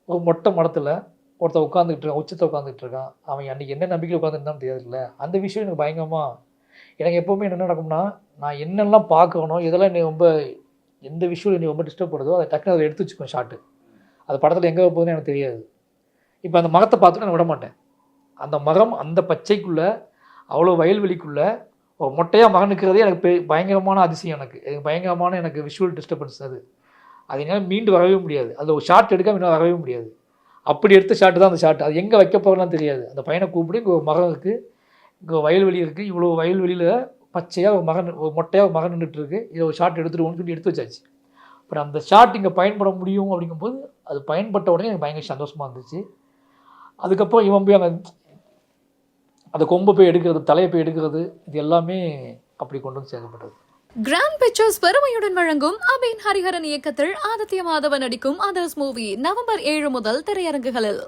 ஒரு மொட்டை மரத்தில் ஒருத்தன் உட்காந்துக்கிட்டு இருக்கான், உச்சத்தை உட்காந்துக்கிட்டு இருக்கான். அவன் அன்றைக்கி என்ன நம்பிக்கையில் உட்காந்துருந்தான்னு தெரியாதுல்ல. அந்த விஷயம் எனக்கு பயங்கரமாக எனக்கு எப்போவுமே என்ன நடக்கும்னா, நான் என்னெல்லாம் பார்க்கணும், எதெல்லாம் என்னை ரொம்ப எந்த விஷயம் என்னை ரொம்ப டிஸ்டர்ப் பண்ணுதோ அதை டக்குனு அதை எடுத்து வச்சுக்குவேன் ஷாட்டு. அது படத்தில் எங்கே போகுதுன்னு எனக்கு தெரியாது. இப்போ அந்த மரத்தை பார்த்துட்டு நான் விட மாட்டேன். அந்த மரம் அந்த பச்சைக்குள்ளே அவ்வளோ வயல்வெளிக்குள்ளே ஒரு மொட்டையாக மரம் நிற்கிறதே எனக்கு பயங்கரமான அதிசயம். எனக்கு பயங்கரமான எனக்கு விஷுவல் டிஸ்டர்பன்ஸ் அது. அது என்னால் மீண்டு வரவே முடியாது. அதில் ஒரு ஷாட் எடுக்காம என்னால் வரவே முடியாது. அப்படி எடுத்த ஷாட்டு தான் அந்த ஷாட். அது எங்கே வைக்க போகிறலாம் தெரியாது. அந்த பையனை கூப்பிட்டு இங்கே ஒரு மரம் இருக்குது, இங்கே வயல்வெளி இருக்குது, இவ்வளோ வயல்வெளியில் பச்சையாக ஒரு மரம் ஒரு மொட்டையாக ஒரு மரம் நின்றுட்டுருக்கு, இதை ஒரு ஷாட் எடுத்துருவோம்னு சொல்லி எடுத்து வச்சாச்சு. அப்புறம் அந்த ஷாட் இங்கே பயன்பட முடியும் அப்படிங்கும்போது அது பயன்பட்ட உடனே எனக்கு பயங்கர சந்தோஷமாக இருந்துச்சு. அதுக்கப்புறம் இவன் போய் அந்த கொம்பை போய் எடுக்கிறது, தலையை போய் எடுக்கிறது, இது எல்லாமே அப்படி கொண்டு வந்து சேர்க்கப்பட்டது. கிராண்ட் பிக்சர்ஸ் பெருமையுடன் வழங்கும் அபின் ஹரிஹரன் இயக்கத்தில் ஆதித்ய மாதவன் நடிக்கும் அதர்ஸ் மூவி நவம்பர் 7 முதல் திரையரங்குகளில்.